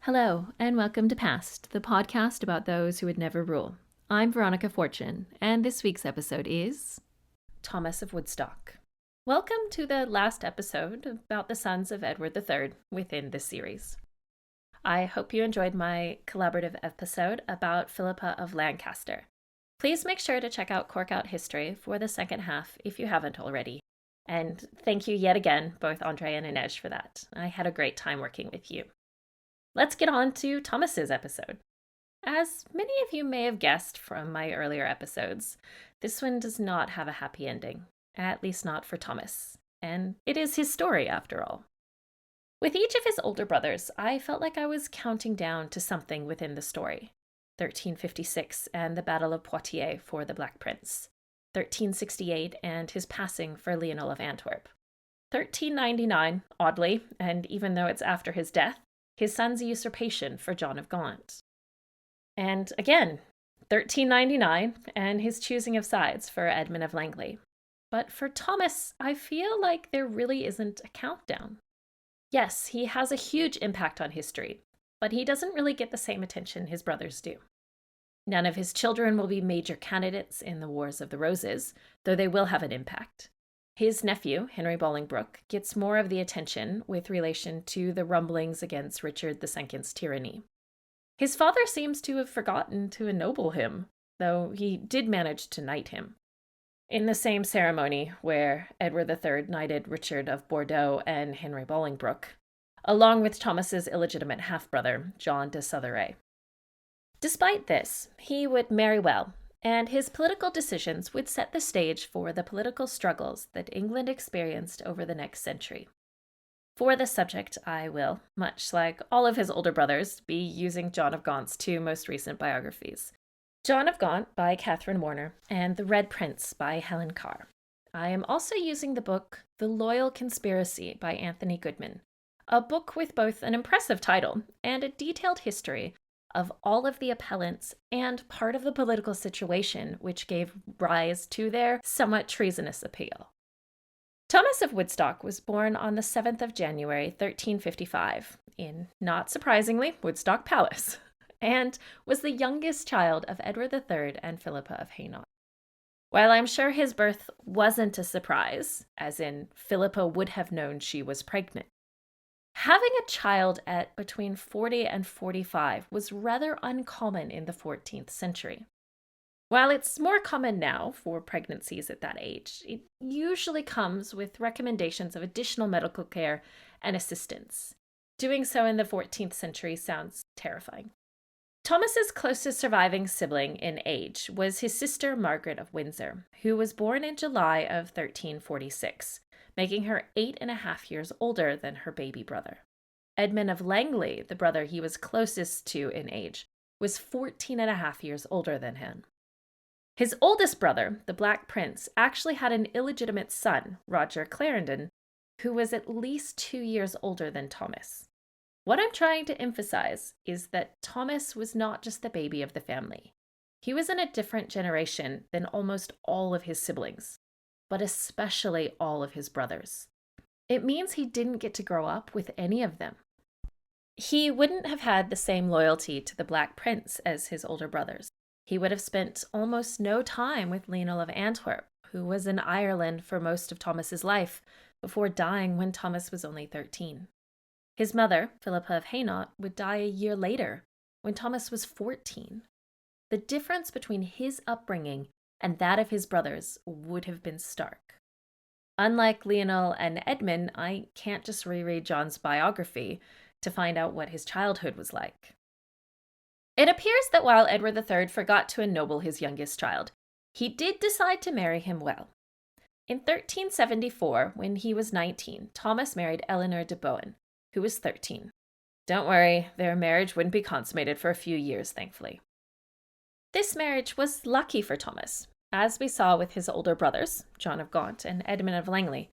Hello, and welcome to Past, the podcast about those who would never rule. I'm Veronica Fortune, and this week's episode is Thomas of Woodstock. Welcome to the last episode about the sons of Edward III within this series. I hope you enjoyed my collaborative episode about Philippa of Lancaster. Please make sure to check out Cork Out History for the second half if you haven't already. And thank you yet again, both Andre and Inej, for that. I had a great time working with you. Let's get on to Thomas's episode. As many of you may have guessed from my earlier episodes, this one does not have a happy ending, at least not for Thomas, and it is his story after all. With each of his older brothers, I felt like I was counting down to something within the story. 1356 and the Battle of Poitiers for the Black Prince, 1368 and his passing for Lionel of Antwerp, 1399, oddly, and even though it's after his death, his son's usurpation for John of Gaunt. And again, 1399 and his choosing of sides for Edmund of Langley. But for Thomas, I feel like there really isn't a countdown. Yes, he has a huge impact on history, but he doesn't really get the same attention his brothers do. None of his children will be major candidates in the Wars of the Roses, though they will have an impact. His nephew, Henry Bolingbroke, gets more of the attention with relation to the rumblings against Richard II's tyranny. His father seems to have forgotten to ennoble him, though he did manage to knight him. In the same ceremony where Edward III knighted Richard of Bordeaux and Henry Bolingbroke, along with Thomas's illegitimate half-brother, John de Southeray. Despite this, he would marry well, and his political decisions would set the stage for the political struggles that England experienced over the next century. For this subject, I will, much like all of his older brothers, be using John of Gaunt's two most recent biographies, John of Gaunt by Catherine Warner and The Red Prince by Helen Carr. I am also using the book The Loyal Conspiracy by Anthony Goodman, a book with both an impressive title and a detailed history of all of the appellants and part of the political situation which gave rise to their somewhat treasonous appeal. Thomas of Woodstock was born on the 7th of January, 1355, in, not surprisingly, Woodstock Palace, and was the youngest child of Edward III and Philippa of Hainaut. While I'm sure his birth wasn't a surprise, as in Philippa would have known she was pregnant, having a child at between 40 and 45 was rather uncommon in the 14th century. While it's more common now for pregnancies at that age, it usually comes with recommendations of additional medical care and assistance. Doing so in the 14th century sounds terrifying. Thomas's closest surviving sibling in age was his sister Margaret of Windsor, who was born in July of 1346. Making her 8.5 years older than her baby brother. Edmund of Langley, the brother he was closest to in age, was 14.5 years older than him. His oldest brother, the Black Prince, actually had an illegitimate son, Roger Clarendon, who was at least 2 years older than Thomas. What I'm trying to emphasize is that Thomas was not just the baby of the family. He was in a different generation than almost all of his siblings, but especially all of his brothers. It means he didn't get to grow up with any of them. He wouldn't have had the same loyalty to the Black Prince as his older brothers. He would have spent almost no time with Lionel of Antwerp, who was in Ireland for most of Thomas's life, before dying when Thomas was only 13. His mother, Philippa of Hainaut, would die a year later, when Thomas was 14. The difference between his upbringing and that of his brothers would have been stark. Unlike Lionel and Edmund, I can't just reread John's biography to find out what his childhood was like. It appears that while Edward III forgot to ennoble his youngest child, he did decide to marry him well. In 1374, when he was 19, Thomas married Eleanor de Bohun, who was 13. Don't worry, their marriage wouldn't be consummated for a few years, thankfully. This marriage was lucky for Thomas, as we saw with his older brothers, John of Gaunt and Edmund of Langley.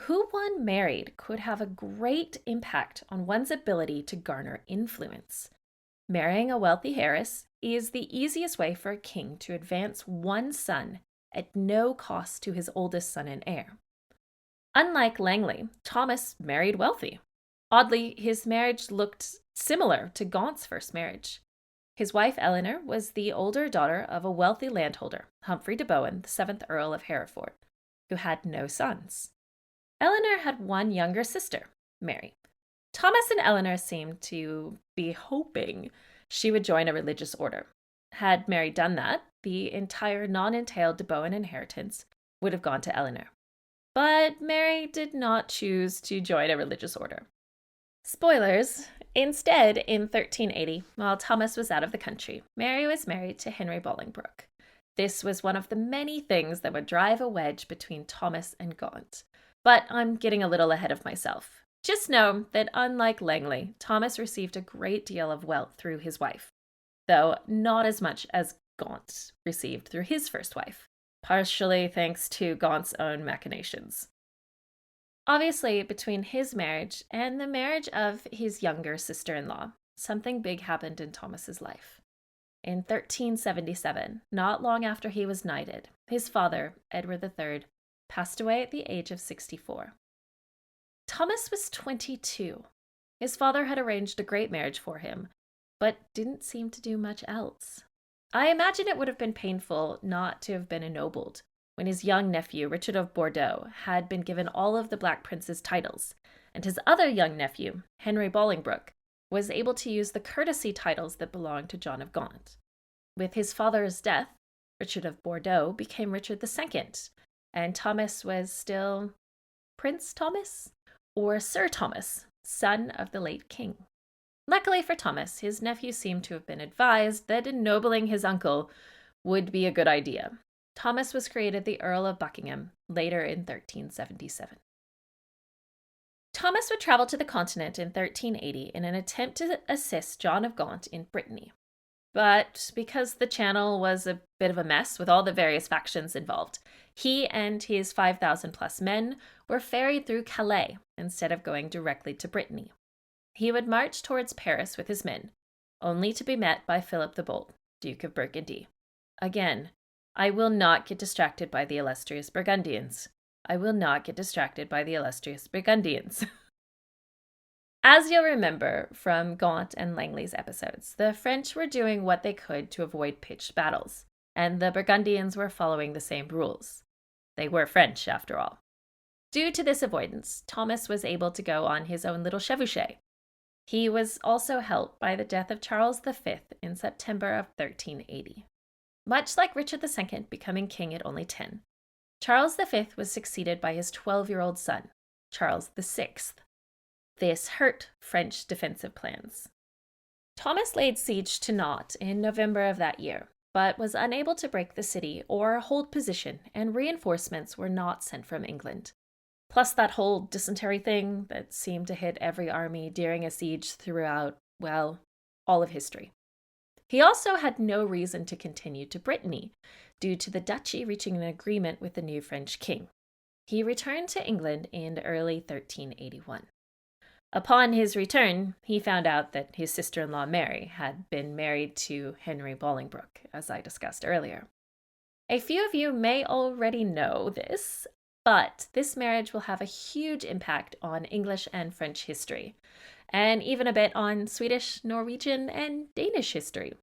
Who one married could have a great impact on one's ability to garner influence. Marrying a wealthy heiress is the easiest way for a king to advance one son at no cost to his oldest son and heir. Unlike Langley, Thomas married wealthy. Oddly, his marriage looked similar to Gaunt's first marriage. His wife Eleanor was the older daughter of a wealthy landholder, Humphrey de Bohun, the 7th Earl of Hereford, who had no sons. Eleanor had one younger sister, Mary. Thomas and Eleanor seemed to be hoping she would join a religious order. Had Mary done that, the entire non-entailed de Bohun inheritance would have gone to Eleanor. But Mary did not choose to join a religious order. Spoilers. Instead, in 1380, while Thomas was out of the country, Mary was married to Henry Bolingbroke. This was one of the many things that would drive a wedge between Thomas and Gaunt. But I'm getting a little ahead of myself. Just know that unlike Langley, Thomas received a great deal of wealth through his wife, though not as much as Gaunt received through his first wife, partially thanks to Gaunt's own machinations. Obviously, between his marriage and the marriage of his younger sister-in-law, something big happened in Thomas's life. In 1377, not long after he was knighted, his father, Edward III, passed away at the age of 64. Thomas was 22. His father had arranged a great marriage for him, but didn't seem to do much else. I imagine it would have been painful not to have been ennobled when his young nephew, Richard of Bordeaux, had been given all of the Black Prince's titles, and his other young nephew, Henry Bolingbroke, was able to use the courtesy titles that belonged to John of Gaunt. With his father's death, Richard of Bordeaux became Richard II, and Thomas was still Prince Thomas or Sir Thomas, son of the late king. Luckily for Thomas, his nephew seemed to have been advised that ennobling his uncle would be a good idea. Thomas was created the Earl of Buckingham later in 1377. Thomas would travel to the continent in 1380 in an attempt to assist John of Gaunt in Brittany. But because the channel was a bit of a mess with all the various factions involved, he and his 5,000 plus men were ferried through Calais instead of going directly to Brittany. He would march towards Paris with his men, only to be met by Philip the Bold, Duke of Burgundy. Again, I will not get distracted by the illustrious Burgundians. I will not get distracted by the illustrious Burgundians. As you'll remember from Gaunt and Langley's episodes, the French were doing what they could to avoid pitched battles, and the Burgundians were following the same rules. They were French, after all. Due to this avoidance, Thomas was able to go on his own little chevauchée. He was also helped by the death of Charles V in September of 1380. Much like Richard II becoming king at only 10, Charles V was succeeded by his 12-year-old son, Charles VI. This hurt French defensive plans. Thomas laid siege to Nantes in November of that year, but was unable to break the city or hold position, and reinforcements were not sent from England. Plus that whole dysentery thing that seemed to hit every army during a siege throughout, well, all of history. He also had no reason to continue to Brittany, due to the duchy reaching an agreement with the new French king. He returned to England in early 1381. Upon his return, he found out that his sister-in-law Mary had been married to Henry Bolingbroke, as I discussed earlier. A few of you may already know this, but this marriage will have a huge impact on English and French history, and even a bit on Swedish, Norwegian, and Danish history.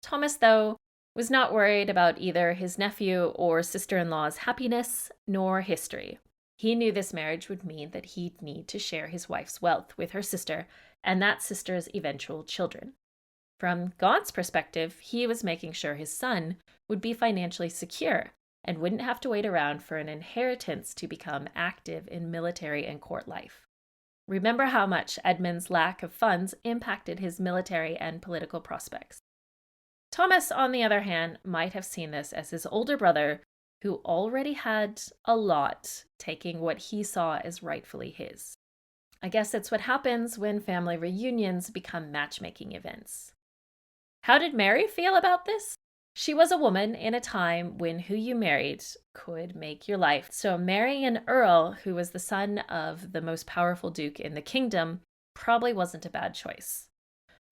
Thomas, though, was not worried about either his nephew or sister-in-law's happiness nor history. He knew this marriage would mean that he'd need to share his wife's wealth with her sister and that sister's eventual children. From Gaunt's perspective, he was making sure his son would be financially secure and wouldn't have to wait around for an inheritance to become active in military and court life. Remember how much Edmund's lack of funds impacted his military and political prospects. Thomas, on the other hand, might have seen this as his older brother, who already had a lot, taking what he saw as rightfully his. I guess that's what happens when family reunions become matchmaking events. How did Mary feel about this? She was a woman in a time when who you married could make your life. So marrying an earl who was the son of the most powerful duke in the kingdom probably wasn't a bad choice.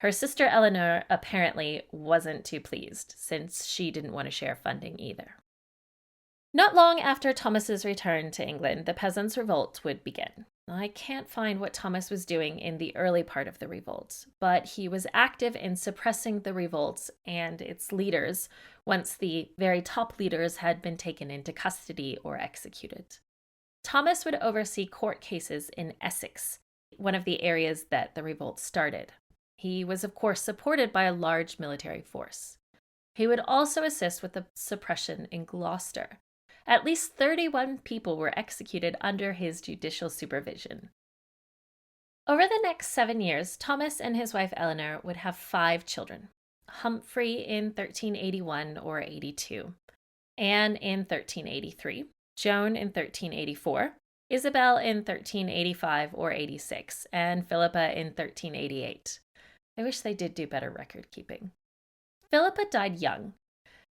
Her sister Eleanor apparently wasn't too pleased, since she didn't want to share funding either. Not long after Thomas's return to England, the Peasants' Revolt would begin. I can't find what Thomas was doing in the early part of the revolt, but he was active in suppressing the revolts and its leaders once the very top leaders had been taken into custody or executed. Thomas would oversee court cases in Essex, one of the areas that the revolt started. He was, of course, supported by a large military force. He would also assist with the suppression in Gloucester. At least 31 people were executed under his judicial supervision. Over the next 7 years, Thomas and his wife Eleanor would have 5 children. Humphrey in 1381 or 82, Anne in 1383, Joan in 1384, Isabel in 1385 or 86, and Philippa in 1388. I wish they did do better record keeping. Philippa died young.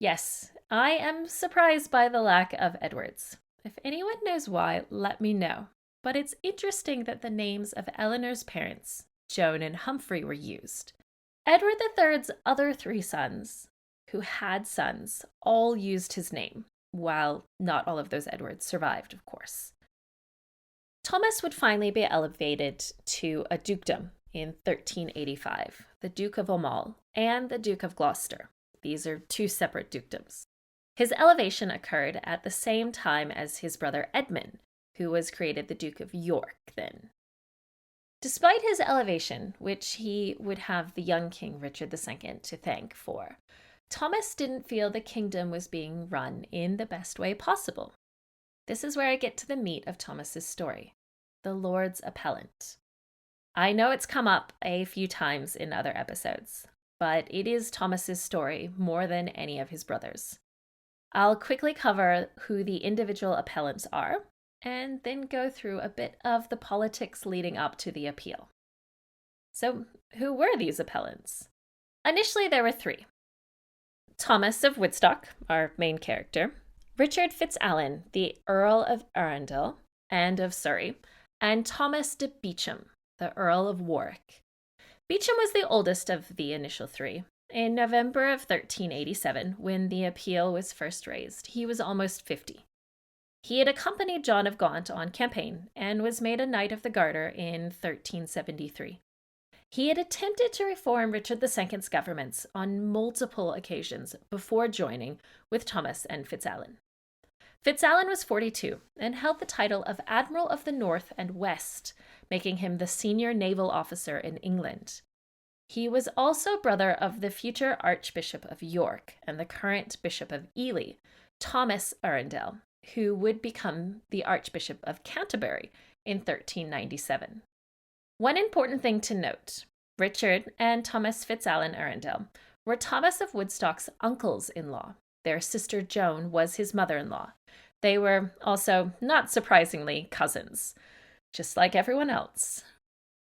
Yes, I am surprised by the lack of Edwards. If anyone knows why, let me know. But it's interesting that the names of Eleanor's parents, Joan and Humphrey, were used. Edward III's other 3 sons, who had sons, all used his name, while not all of those Edwards survived, of course. Thomas would finally be elevated to a dukedom in 1385, the Duke of Aumale and the Duke of Gloucester. These are 2 separate dukedoms. His elevation occurred at the same time as his brother Edmund, who was created the Duke of York then. Despite his elevation, which he would have the young King Richard II to thank for, Thomas didn't feel the kingdom was being run in the best way possible. This is where I get to the meat of Thomas's story, the Lord's Appellant. I know it's come up a few times in other episodes, but it is Thomas's story more than any of his brothers. I'll quickly cover who the individual appellants are, and then go through a bit of the politics leading up to the appeal. So, who were these appellants? Initially, there were 3. Thomas of Woodstock, our main character, Richard FitzAlan, the Earl of Arundel and of Surrey, and Thomas de Beauchamp, the Earl of Warwick. Beauchamp was the oldest of the initial 3. In November of 1387, when the appeal was first raised, he was almost 50. He had accompanied John of Gaunt on campaign and was made a Knight of the Garter in 1373. He had attempted to reform Richard II's governments on multiple occasions before joining with Thomas and FitzAlan. FitzAlan was 42 and held the title of Admiral of the North and West, making him the senior naval officer in England. He was also brother of the future Archbishop of York and the current Bishop of Ely, Thomas Arundel, who would become the Archbishop of Canterbury in 1397. One important thing to note, Richard and Thomas FitzAlan Arundel were Thomas of Woodstock's uncles-in-law. Their sister Joan was his mother-in-law. They were also, not surprisingly, cousins, just like everyone else.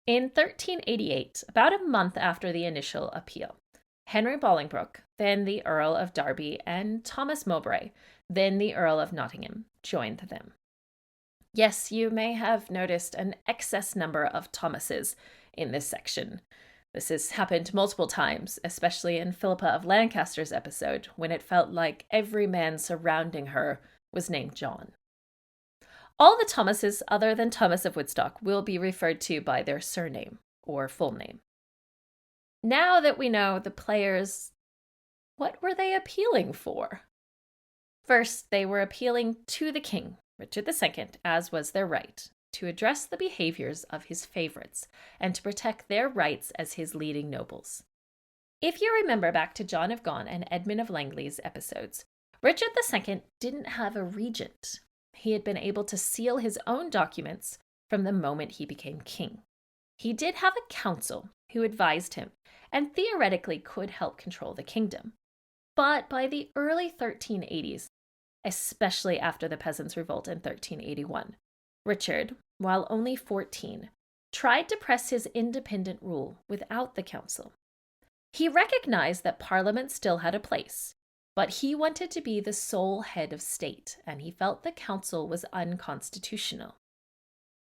In 1388, about a month after the initial appeal, Henry Bolingbroke, then the Earl of Derby, and Thomas Mowbray, then the Earl of Nottingham, joined them. Yes, you may have noticed an excess number of Thomases in this section. This has happened multiple times, especially in Philippa of Lancaster's episode, when it felt like every man surrounding her was named John. All the Thomases other than Thomas of Woodstock will be referred to by their surname or full name. Now that we know the players, what were they appealing for? First, they were appealing to the king, Richard II, as was their right, to address the behaviors of his favorites and to protect their rights as his leading nobles. If you remember back to John of Gaunt and Edmund of Langley's episodes, Richard II didn't have a regent. He had been able to seal his own documents from the moment he became king. He did have a council who advised him and theoretically could help control the kingdom. But by the early 1380s, especially after the Peasants' Revolt in 1381, Richard, while only 14, tried to press his independent rule without the council. He recognized that Parliament still had a place, but he wanted to be the sole head of state, and he felt the council was unconstitutional.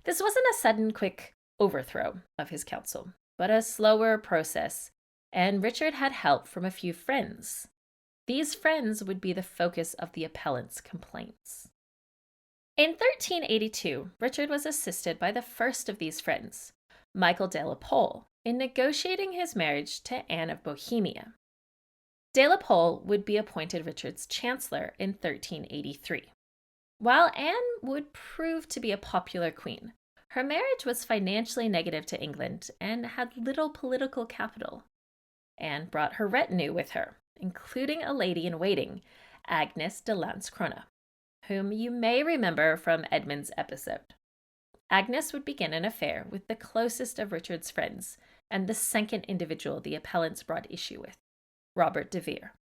This wasn't a sudden, quick overthrow of his council, but a slower process, and Richard had help from a few friends. These friends would be the focus of the appellant's complaints. In 1382, Richard was assisted by the first of these friends, Michael de la Pole, in negotiating his marriage to Anne of Bohemia. De la Pole would be appointed Richard's chancellor in 1383. While Anne would prove to be a popular queen, her marriage was financially negative to England and had little political capital. Anne brought her retinue with her, including a lady-in-waiting, Agnes de Landskrona, whom you may remember from Edmund's episode. Agnes would begin an affair with the closest of Richard's friends and the second individual the appellants brought issue with, Robert de Vere.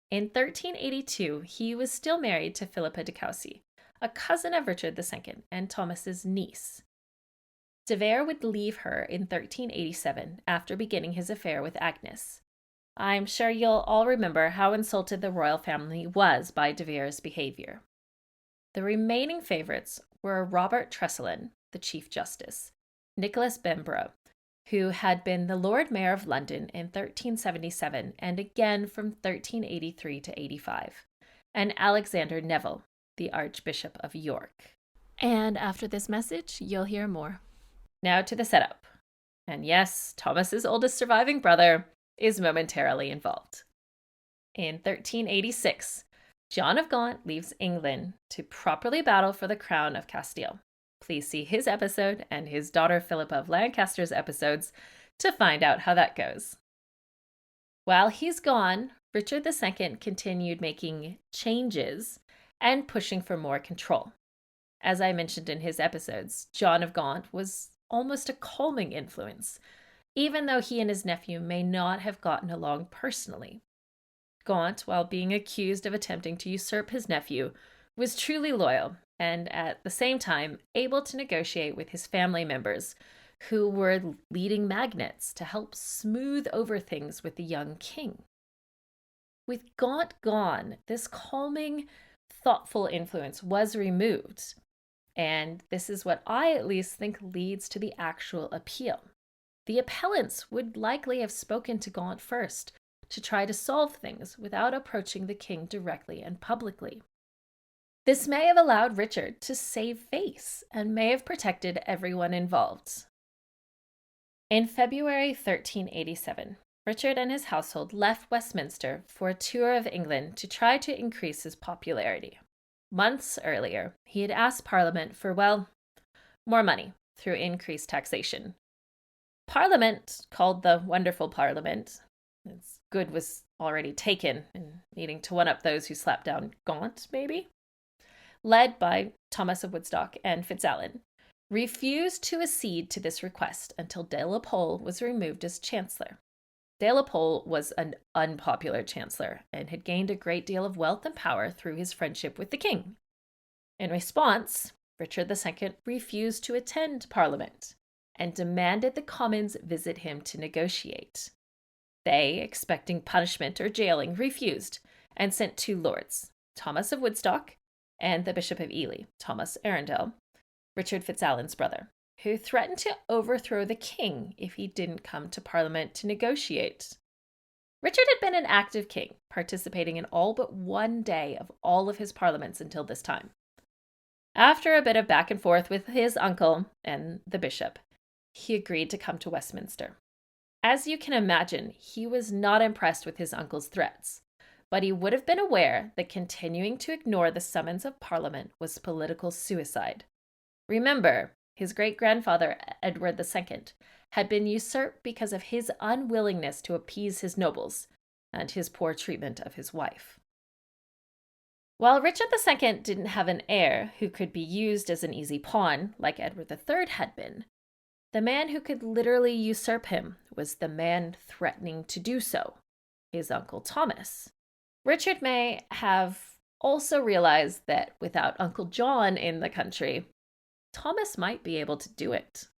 In 1382, he was still married to Philippa de Courcy, a cousin of Richard II and Thomas's niece. De Vere would leave her in 1387 after beginning his affair with Agnes. I'm sure you'll all remember how insulted the royal family was by de Vere's behavior. The remaining favorites were Robert Tresilian, the Chief Justice, Nicholas Bembro, who had been the Lord Mayor of London in 1377 and again from 1383 to 85, and Alexander Neville, the Archbishop of York. And after this message, you'll hear more. Now to the setup. And yes, Thomas's oldest surviving brother is momentarily involved. In 1386, John of Gaunt leaves England to properly battle for the crown of Castile. Please see his episode and his daughter Philippa of Lancaster's episodes to find out how that goes. While he's gone, Richard II continued making changes and pushing for more control. As I mentioned in his episodes, John of Gaunt was almost a calming influence, even though he and his nephew may not have gotten along personally. Gaunt, while being accused of attempting to usurp his nephew, was truly loyal and at the same time able to negotiate with his family members, who were leading magnates to help smooth over things with the young king. With Gaunt gone, this calming, thoughtful influence was removed, and this is what I at least think leads to the actual appeal. The appellants would likely have spoken to Gaunt first to try to solve things without approaching the king directly and publicly. This may have allowed Richard to save face and may have protected everyone involved. In February 1387, Richard and his household left Westminster for a tour of England to try to increase his popularity. Months earlier, he had asked Parliament for, more money through increased taxation. Parliament, called the Wonderful Parliament, its good was already taken and needing to one-up those who slapped down Gaunt, maybe, led by Thomas of Woodstock and Fitzalan, refused to accede to this request until de la Pole was removed as chancellor. De la Pole was an unpopular chancellor and had gained a great deal of wealth and power through his friendship with the king. In response, Richard II refused to attend Parliament and demanded the Commons visit him to negotiate. They, expecting punishment or jailing, refused and sent two lords, Thomas of Woodstock and the Bishop of Ely, Thomas Arundel, Richard Fitzalan's brother, who threatened to overthrow the king if he didn't come to Parliament to negotiate. Richard had been an active king, participating in all but one day of all of his parliaments until this time. After a bit of back and forth with his uncle and the bishop, he agreed to come to Westminster. As you can imagine, he was not impressed with his uncle's threats, but he would have been aware that continuing to ignore the summons of Parliament was political suicide. Remember, his great-grandfather, Edward II, had been usurped because of his unwillingness to appease his nobles and his poor treatment of his wife. While Richard II didn't have an heir who could be used as an easy pawn like Edward III had been, the man who could literally usurp him was the man threatening to do so, his Uncle Thomas. Richard may have also realized that without Uncle John in the country, Thomas might be able to do it.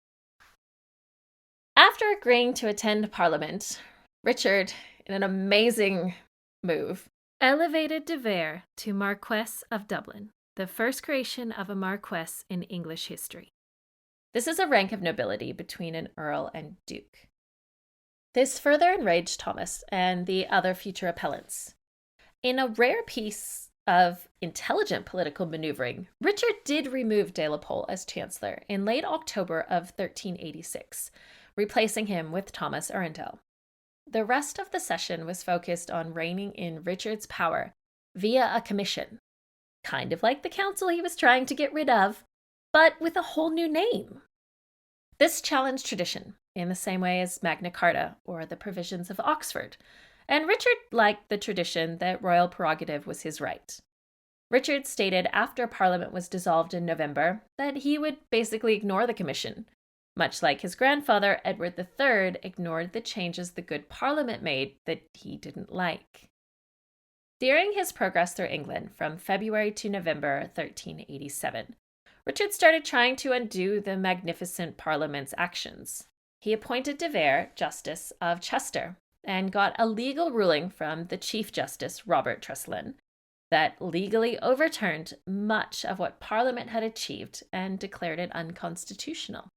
After agreeing to attend Parliament, Richard, in an amazing move, elevated de Vere to Marquess of Dublin, the first creation of a marquess in English history. This is a rank of nobility between an earl and duke. This further enraged Thomas and the other future appellants. In a rare piece of intelligent political maneuvering, Richard did remove de la Pole as chancellor in late October of 1386, replacing him with Thomas Arundel. The rest of the session was focused on reining in Richard's power via a commission, kind of like the council he was trying to get rid of, but with a whole new name. This challenged tradition in the same way as Magna Carta or the provisions of Oxford, and Richard liked the tradition that royal prerogative was his right. Richard stated after Parliament was dissolved in November that he would basically ignore the commission, much like his grandfather Edward III ignored the changes the good Parliament made that he didn't like. During his progress through England from February to November 1387, Richard started trying to undo the magnificent Parliament's actions. He appointed de Vere Justice of Chester and got a legal ruling from the Chief Justice Robert Tresselen that legally overturned much of what Parliament had achieved and declared it unconstitutional.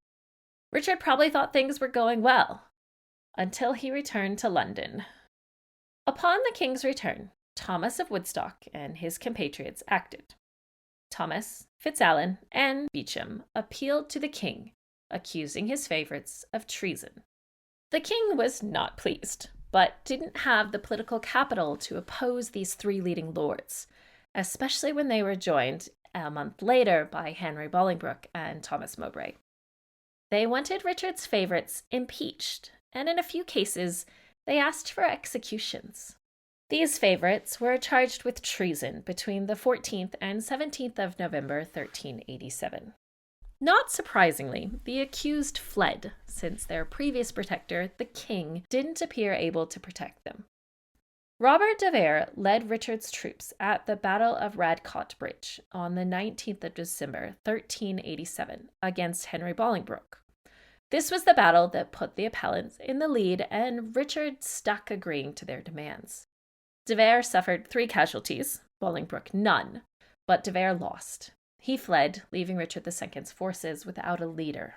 Richard probably thought things were going well, until he returned to London. Upon the king's return, Thomas of Woodstock and his compatriots acted. Thomas, Fitzalan, and Beauchamp appealed to the king, accusing his favorites of treason. The king was not pleased, but didn't have the political capital to oppose these three leading lords, especially when they were joined a month later by Henry Bolingbroke and Thomas Mowbray. They wanted Richard's favorites impeached, and in a few cases, they asked for executions. These favorites were charged with treason between the 14th and 17th of November 1387. Not surprisingly, the accused fled, since their previous protector, the king, didn't appear able to protect them. Robert de Vere led Richard's troops at the Battle of Radcot Bridge on the 19th of December 1387 against Henry Bolingbroke. This was the battle that put the appellants in the lead, and Richard stuck agreeing to their demands. De Vere suffered 3 casualties, Bolingbroke none, but de Vere lost. He fled, leaving Richard II's forces without a leader.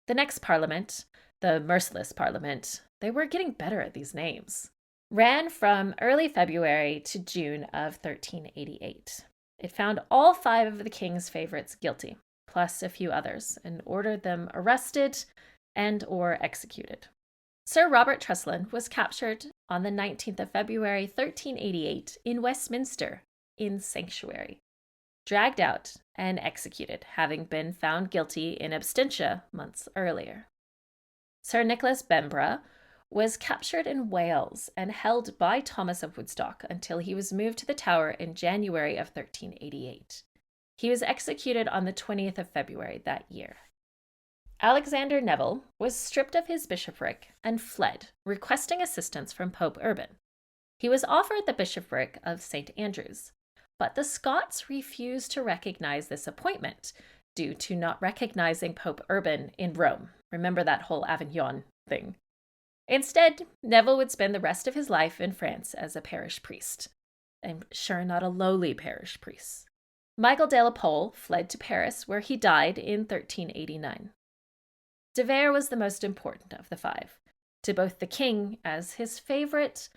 The next parliament, the Merciless Parliament, they were getting better at these names, ran from early February to June of 1388. It found all 5 of the king's favorites guilty, plus a few others, and ordered them arrested and or executed. Sir Robert Tresselen was captured on the 19th of February 1388 in Westminster in sanctuary, dragged out and executed, having been found guilty in absentia months earlier. Sir Nicholas Bembra was captured in Wales and held by Thomas of Woodstock until he was moved to the Tower in January of 1388. He was executed on the 20th of February that year. Alexander Neville was stripped of his bishopric and fled, requesting assistance from Pope Urban. He was offered the bishopric of St. Andrews, but the Scots refused to recognize this appointment due to not recognizing Pope Urban in Rome. Remember that whole Avignon thing. Instead, Neville would spend the rest of his life in France as a parish priest. And sure, not a lowly parish priest. Michael de la Pole fled to Paris, where he died in 1389. De Vere was the most important of the 5, to both the king as his favorite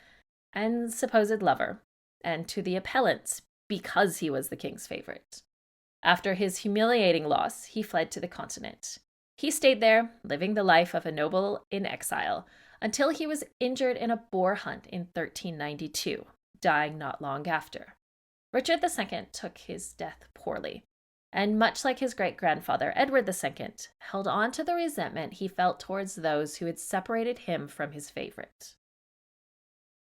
and supposed lover, and to the appellants because he was the king's favorite. After his humiliating loss, he fled to the continent. He stayed there, living the life of a noble in exile, until he was injured in a boar hunt in 1392, dying not long after. Richard II took his death poorly, and much like his great-grandfather Edward II, held on to the resentment he felt towards those who had separated him from his favorite.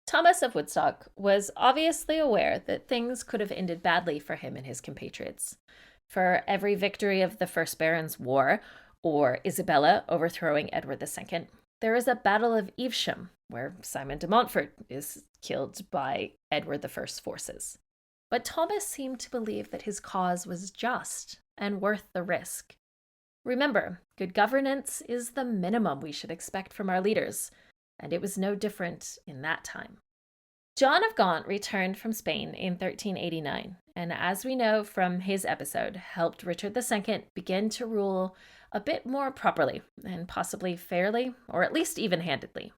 Thomas of Woodstock was obviously aware that things could have ended badly for him and his compatriots. For every victory of the First Barons' War, or Isabella overthrowing Edward II, there is a Battle of Evesham, where Simon de Montfort is killed by Edward I's forces. But Thomas seemed to believe that his cause was just and worth the risk. Remember, good governance is the minimum we should expect from our leaders, and it was no different in that time. John of Gaunt returned from Spain in 1389, and as we know from his episode, helped Richard II begin to rule a bit more properly, and possibly fairly, or at least even-handedly.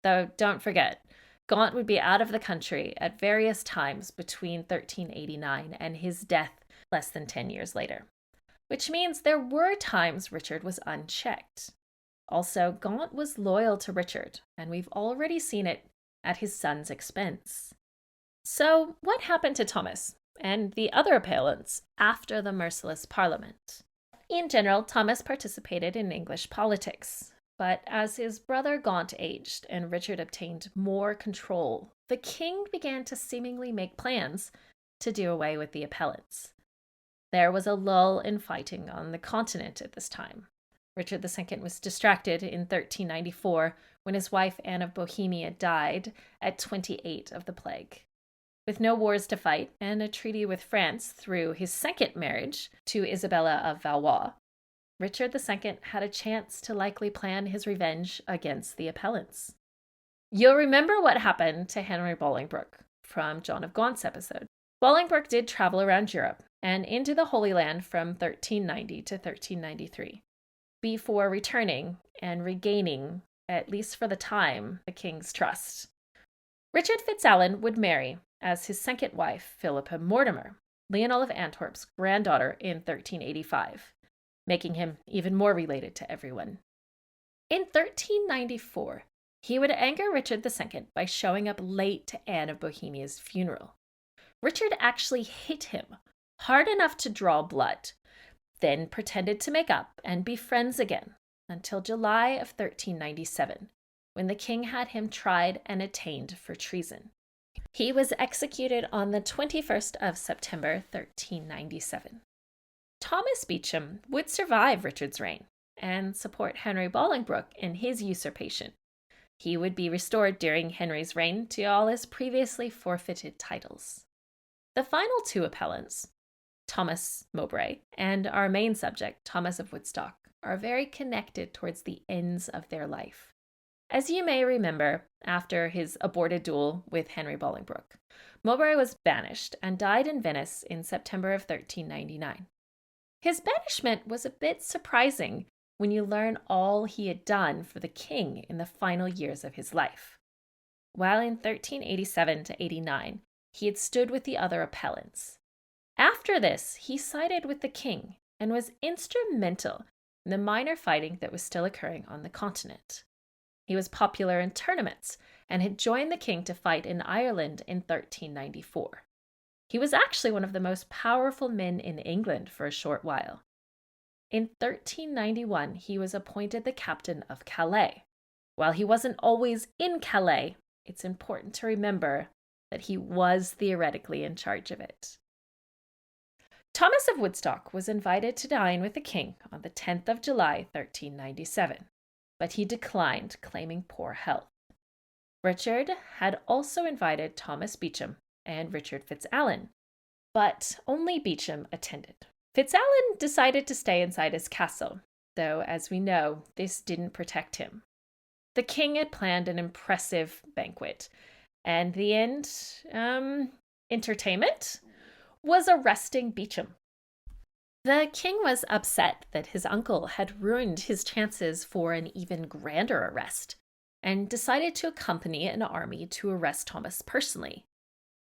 Though don't forget, Gaunt would be out of the country at various times between 1389 and his death less than 10 years later, which means there were times Richard was unchecked. Also, Gaunt was loyal to Richard, and we've already seen it at his son's expense. So, what happened to Thomas and the other appellants after the merciless Parliament? In general, Thomas participated in English politics, but as his brother Gaunt aged and Richard obtained more control, the king began to seemingly make plans to do away with the appellants. There was a lull in fighting on the continent at this time. Richard II was distracted in 1394 when his wife Anne of Bohemia died at 28 of the plague. With no wars to fight and a treaty with France through his second marriage to Isabella of Valois, Richard II had a chance to likely plan his revenge against the appellants. You'll remember what happened to Henry Bolingbroke from John of Gaunt's episode. Bolingbroke did travel around Europe and into the Holy Land from 1390 to 1393. Before returning and regaining, at least for the time, the king's trust. Richard FitzAlan would marry, as his second wife, Philippa Mortimer, Leonel of Antwerp's granddaughter in 1385, making him even more related to everyone. In 1394, he would anger Richard II by showing up late to Anne of Bohemia's funeral. Richard actually hit him hard enough to draw blood, then pretended to make up and be friends again until July of 1397, when the king had him tried and attainted for treason. He was executed on the 21st of September, 1397. Thomas Beauchamp would survive Richard's reign and support Henry Bolingbroke in his usurpation. He would be restored during Henry's reign to all his previously forfeited titles. The final two appellants, Thomas Mowbray and our main subject, Thomas of Woodstock, are very connected towards the ends of their life. As you may remember, after his aborted duel with Henry Bolingbroke, Mowbray was banished and died in Venice in September of 1399. His banishment was a bit surprising when you learn all he had done for the king in the final years of his life. While in 1387 to 89, he had stood with the other appellants. After this, he sided with the king and was instrumental in the minor fighting that was still occurring on the continent. He was popular in tournaments and had joined the king to fight in Ireland in 1394. He was actually one of the most powerful men in England for a short while. In 1391, he was appointed the captain of Calais. While he wasn't always in Calais, it's important to remember that he was theoretically in charge of it. Thomas of Woodstock was invited to dine with the king on the 10th of July, 1397, but he declined, claiming poor health. Richard had also invited Thomas Beauchamp and Richard FitzAlan, but only Beauchamp attended. FitzAlan decided to stay inside his castle, though, as we know, this didn't protect him. The king had planned an impressive banquet, and the end, entertainment, was arresting Beauchamp. The king was upset that his uncle had ruined his chances for an even grander arrest, and decided to accompany an army to arrest Thomas personally.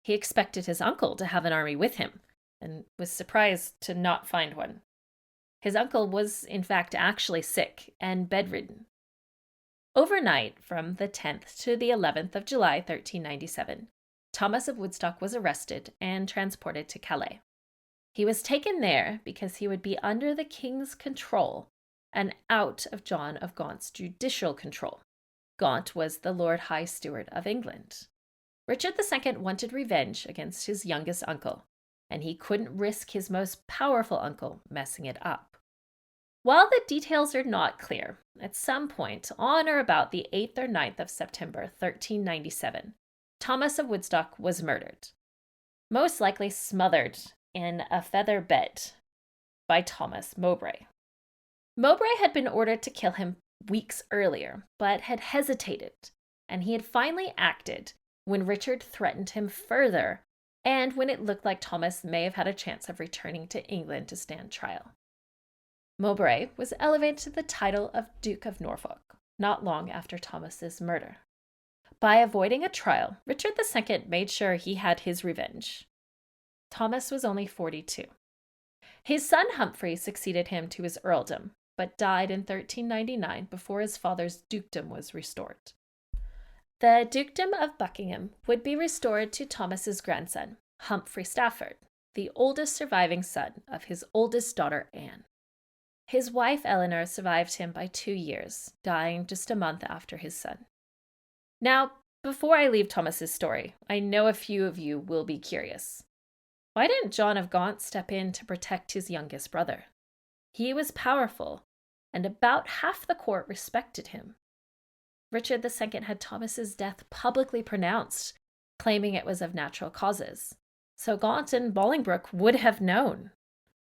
He expected his uncle to have an army with him, and was surprised to not find one. His uncle was, in fact, actually sick and bedridden. Overnight, from the 10th to the 11th of July, 1397, Thomas of Woodstock was arrested and transported to Calais. He was taken there because he would be under the king's control and out of John of Gaunt's judicial control. Gaunt was the Lord High Steward of England. Richard II wanted revenge against his youngest uncle, and he couldn't risk his most powerful uncle messing it up. While the details are not clear, at some point on or about the 8th or 9th of September 1397, Thomas of Woodstock was murdered, most likely smothered in a feather bed by Thomas Mowbray. Mowbray had been ordered to kill him weeks earlier, but had hesitated, and he had finally acted when Richard threatened him further, and when it looked like Thomas may have had a chance of returning to England to stand trial. Mowbray was elevated to the title of Duke of Norfolk not long after Thomas's murder. By avoiding a trial, Richard II made sure he had his revenge. Thomas was only 42. His son Humphrey succeeded him to his earldom, but died in 1399 before his father's dukedom was restored. The dukedom of Buckingham would be restored to Thomas's grandson, Humphrey Stafford, the oldest surviving son of his oldest daughter, Anne. His wife, Eleanor, survived him by 2 years, dying just a month after his son. Now, before I leave Thomas's story, I know a few of you will be curious. Why didn't John of Gaunt step in to protect his youngest brother? He was powerful, and about half the court respected him. Richard II had Thomas's death publicly pronounced, claiming it was of natural causes. So Gaunt and Bolingbroke would have known.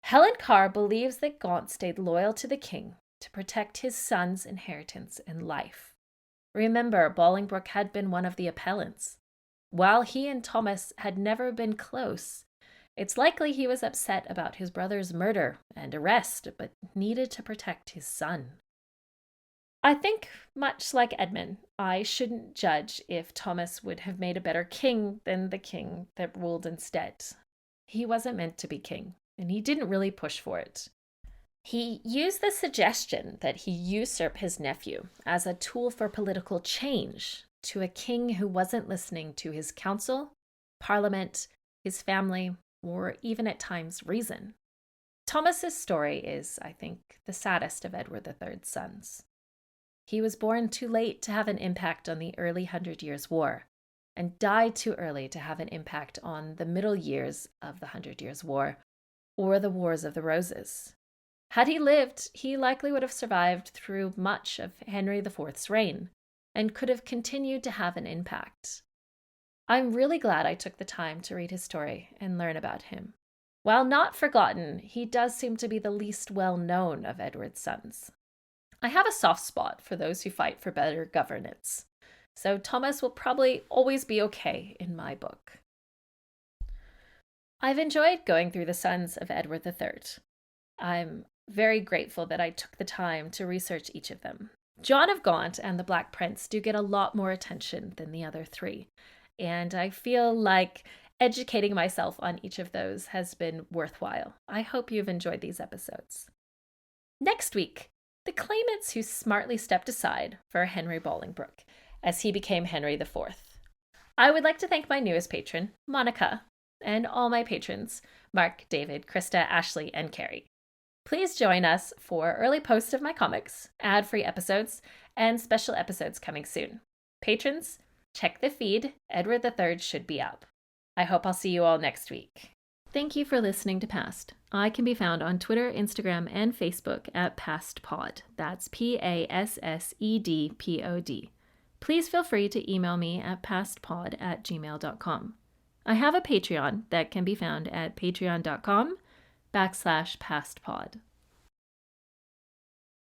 Helen Carr believes that Gaunt stayed loyal to the king to protect his son's inheritance and life. Remember, Bolingbroke had been one of the appellants. While he and Thomas had never been close, it's likely he was upset about his brother's murder and arrest, but needed to protect his son. I think, much like Edmund, I shouldn't judge if Thomas would have made a better king than the king that ruled instead. He wasn't meant to be king, and he didn't really push for it. He used the suggestion that he usurp his nephew as a tool for political change to a king who wasn't listening to his council, parliament, his family, or even at times reason. Thomas's story is, I think, the saddest of Edward III's sons. He was born too late to have an impact on the early 100 Years' War, and died too early to have an impact on the middle years of the 100 Years' War, or the Wars of the Roses. Had he lived, he likely would have survived through much of Henry IV's reign, and could have continued to have an impact. I'm really glad I took the time to read his story and learn about him. While not forgotten, he does seem to be the least well-known of Edward's sons. I have a soft spot for those who fight for better governance, so Thomas will probably always be okay in my book. I've enjoyed going through the sons of Edward III. I'm very grateful that I took the time to research each of them. John of Gaunt and the Black Prince do get a lot more attention than the other three, and I feel like educating myself on each of those has been worthwhile. I hope you've enjoyed these episodes. Next week, the claimants who smartly stepped aside for Henry Bolingbroke as he became Henry IV. I would like to thank my newest patron, Monica, and all my patrons, Mark, David, Krista, Ashley, and Carrie. Please join us for early posts of my comics, ad-free episodes, and special episodes coming soon. Patrons, check the feed. Edward III should be up. I hope I'll see you all next week. Thank you for listening to Past. I can be found on Twitter, Instagram, and Facebook at PastPod. That's PASSEDPOD. Please feel free to email me at pastpod@gmail.com. I have a Patreon that can be found at patreon.com/pastpod.